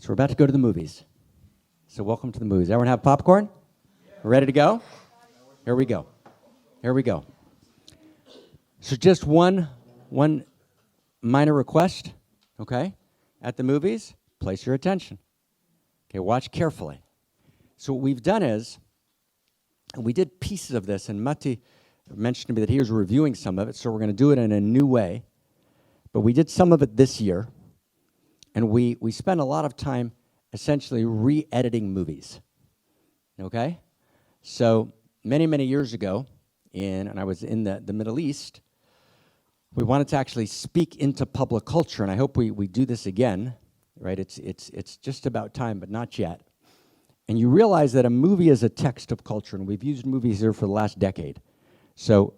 So we're about to go to the movies. So welcome to the movies. Everyone have popcorn? Ready to go? Here we go. Here we go. So just one minor request, okay? At the movies, place your attention. Okay, watch carefully. So what we've done is, we did pieces of this, and 𝗏𝗍 mentioned to me that he was reviewing some of it, so we're going to do it in a new way. But we did some of it this year, and we spent a lot of time essentially re-editing movies, okay? So many, many years ago, and I was in the Middle East, we wanted to actually speak into public culture, and I hope we do this again, right? It's just about time, but not yet. And you realize that a movie is a text of culture, and we've used movies here for the last decade. So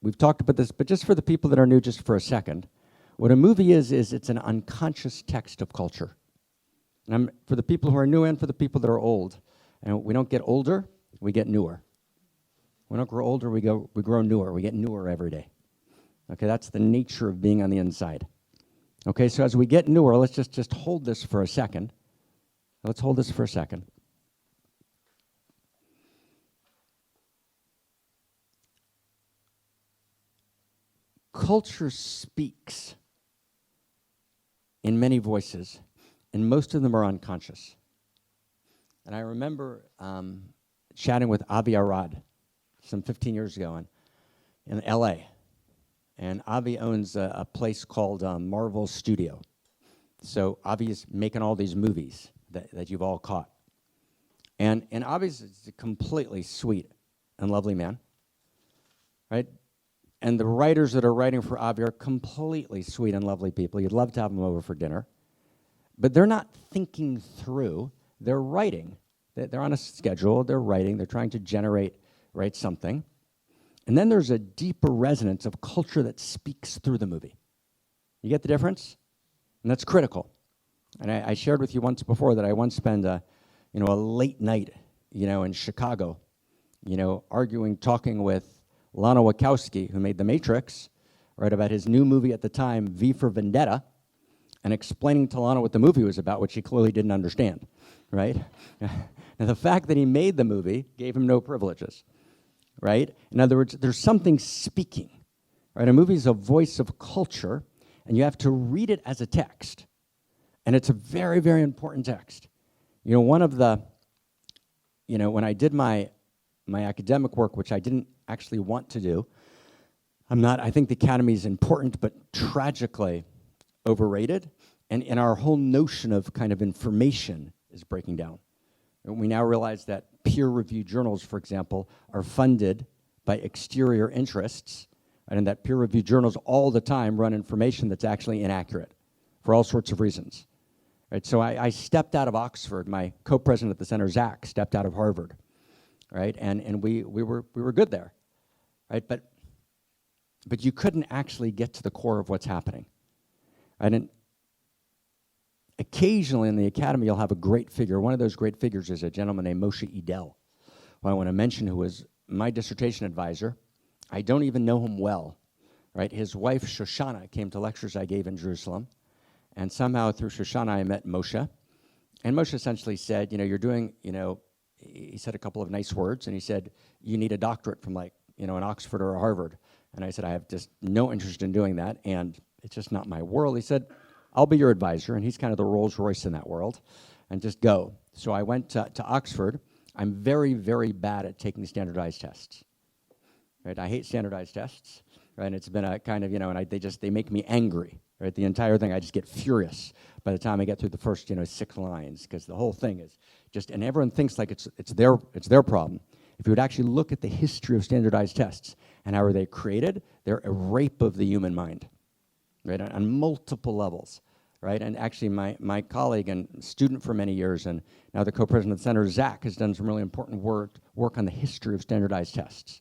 we've talked about this, but just for the people that are new, just for a second, what a movie is it's an unconscious text of culture. And for the people who are new and for the people that are old, and we don't get older, we get newer. We don't grow older, we grow newer. We get newer every day. Okay, that's the nature of being on the inside. Okay, so as we get newer, let's just hold this for a second. Let's hold this for a second. Culture speaks in many voices, and most of them are unconscious. And I remember chatting with Avi Arad some 15 years ago in LA. And Avi owns a place called Marvel Studio. So Avi is making all these movies that you've all caught. And Avi's a completely sweet and lovely man, right? And the writers that are writing for Avi are completely sweet and lovely people. You'd love to have them over for dinner. But they're not thinking through. They're writing. They're on a schedule. They're writing. They're trying to write something. And then there's a deeper resonance of culture that speaks through the movie. You get the difference? And that's critical. And I shared with you once before that I once spent a late night, in Chicago, talking with Lana Wachowski, who made The Matrix, right, about his new movie at the time, V for Vendetta, and explaining to Lana what the movie was about, which she clearly didn't understand, right? And the fact that he made the movie gave him no privileges, right? In other words, there's something speaking, right? A movie is a voice of culture, and you have to read it as a text. And it's a very, very important text. One of the, when I did my academic work, which I didn't actually want to do, I think the academy is important, but tragically overrated, and our whole notion of kind of information is breaking down. And we now realize that peer-reviewed journals, for example, are funded by exterior interests, and that peer-reviewed journals all the time run information that's actually inaccurate for all sorts of reasons. Right? So I stepped out of Oxford. My co-president at the center, Zach, stepped out of Harvard. Right? And we were good there. Right? But you couldn't actually get to the core of what's happening. Right? And occasionally in the academy, you'll have a great figure. One of those great figures is a gentleman named 𝗏𝗍 𝘗𝗍, who I want to mention, who was my dissertation advisor. I don't even know him well. Right? His wife, Shoshana, came to lectures I gave in Jerusalem. And somehow through Shoshana, I met Moshe. And Moshe essentially said, you're doing, he said a couple of nice words, and he said, you need a doctorate from an Oxford or a Harvard. And I said, I have just no interest in doing that, and it's just not my world. He said, I'll be your advisor, and he's kind of the Rolls Royce in that world, and just go. So I went to Oxford. I'm very, very bad at taking standardized tests. Right? I hate standardized tests, right? And it's been a kind of, and they make me angry. Right, the entire thing, I just get furious by the time I get through the first, 6 lines, because the whole thing is just, and everyone thinks like it's their problem. If you would actually look at the history of standardized tests and how are they created, they're a rape of the human mind, right, on multiple levels, right? And actually, my colleague and student for many years, and now the co-president of the center, Zach, has done some really important work on the history of standardized tests.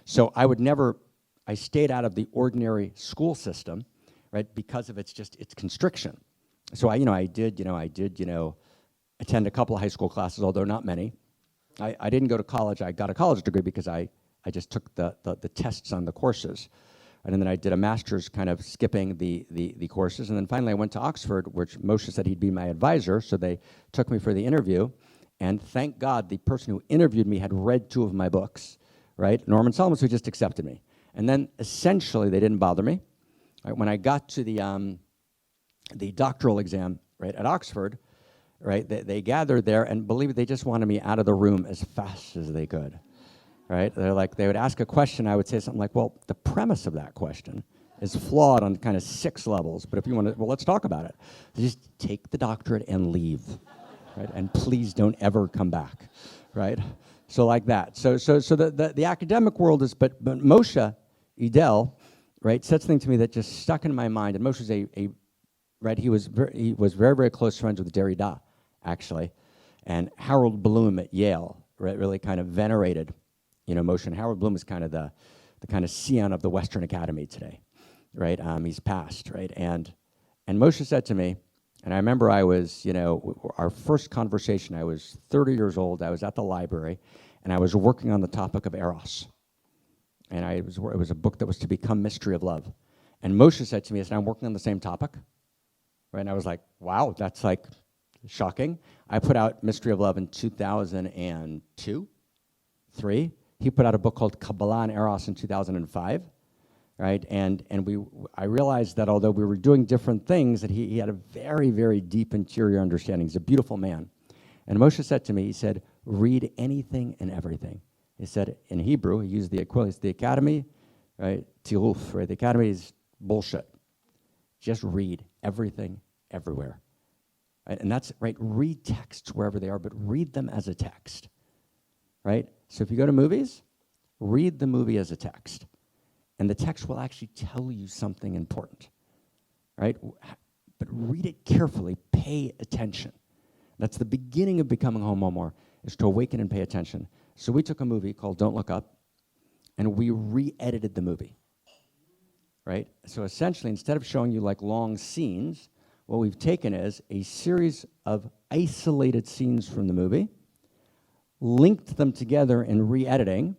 So I stayed out of the ordinary school system, right, because of its constriction. So I did attend a couple of high school classes, although not many. I didn't go to college. I got a college degree because I just took the tests on the courses, And then I did a master's kind of skipping the courses. And then finally I went to Oxford, which 𝗏ǒci said he'd be my advisor. So they took me for the interview. And thank God the person who interviewed me had read 2 of my books, right? Norman Solomons, who just accepted me. And then essentially they didn't bother me. Right? When I got to the doctoral exam, right, at Oxford, right, they gathered there, and believe it, they just wanted me out of the room as fast as they could. Right? They're like, they would ask a question, I would say something like, well, the premise of that question is flawed on kind of 6 levels, but if you want to, well, let's talk about it. Just take the doctorate and leave, right? And please don't ever come back, right? So like that. So the academic world is, but 𝗏ǒci Ich', right, said something to me that just stuck in my mind. And 𝗏ǒci is right, he was very, very close friends with Derrida, actually. And Harold Bloom at Yale, right, really kind of venerated, you know, 𝗏ǒci. Harold Bloom is kind of the kind of scion of the Western Academy today, right? He's passed, right? And 𝗏ǒci said to me, and I remember I was, you know, our first conversation, I was 30 years old, I was at the library, and I was working on the topic of Eros. And it was a book that was to become Mystery of Love. And 𝗏ǒci said to me, he said, I'm working on the same topic, right? And I was like, wow, that's like shocking. I put out Mystery of Love in 2002, 3. He put out a book called 𝗂𝗵𝗏 and Eros in 2005, right? And I realized that although we were doing different things, that he had a very, very deep interior understanding. He's a beautiful man. And 𝗏ǒci said to me, he said, read anything and everything. He said, in Hebrew, he used the equivalent, the academy, right? Tiruf, right? The academy is bullshit. Just read everything, everywhere. Right? And that's, right, read texts wherever they are, but read them as a text, right? So if you go to movies, read the movie as a text. And the text will actually tell you something important, right? But read it carefully, pay attention. That's the beginning of becoming Homo more, is to awaken and pay attention. So we took a movie called Don't Look Up, and we re-edited the movie, right? So essentially, instead of showing you like long scenes, what we've taken is a series of isolated scenes from the movie, linked them together in re-editing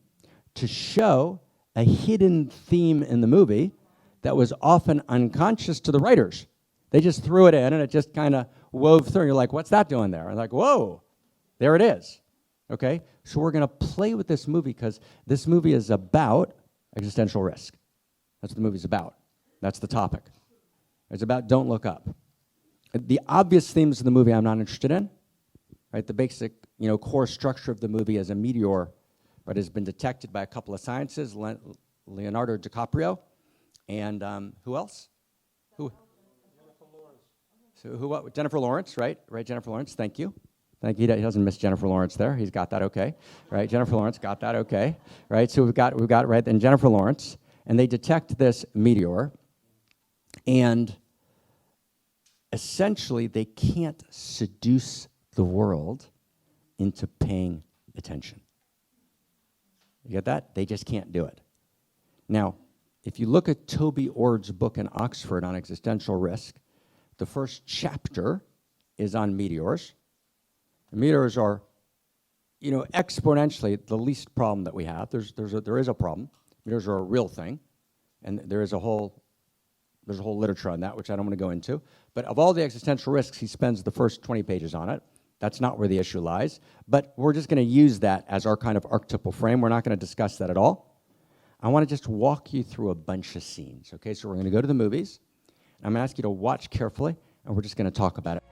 to show a hidden theme in the movie that was often unconscious to the writers. They just threw it in, and it just kind of wove through. You're like, what's that doing there? And like, whoa, there it is. Okay? So we're going to play with this movie because this movie is about existential risk. That's what the movie's about. That's the topic. It's about Don't Look Up. The obvious themes of the movie I'm not interested in. Right? The basic, you know, core structure of the movie as a meteor, right, has been detected by a couple of scientists, Leonardo DiCaprio, and who else? Who? Jennifer Lawrence. So who? What? Jennifer Lawrence, right? Right, Jennifer Lawrence. Thank you. Thank you. He doesn't miss Jennifer Lawrence there. He's got that okay, right? Jennifer Lawrence got that okay, right? So we've got right then Jennifer Lawrence, and they detect this meteor, and essentially they can't seduce the world into paying attention. You get that? They just can't do it. Now, if you look at Toby Ord's book in Oxford on existential risk, the first chapter is on meteors. And meteors are, you know, exponentially the least problem that we have. There is a problem. Meteors are a real thing, and there's a whole literature on that, which I don't want to go into. But of all the existential risks, he spends the first 20 pages on it. That's not where the issue lies. But we're just going to use that as our kind of archetypal frame. We're not going to discuss that at all. I want to just walk you through a bunch of scenes. Okay, so we're going to go to the movies. I'm going to ask you to watch carefully, and we're just going to talk about it.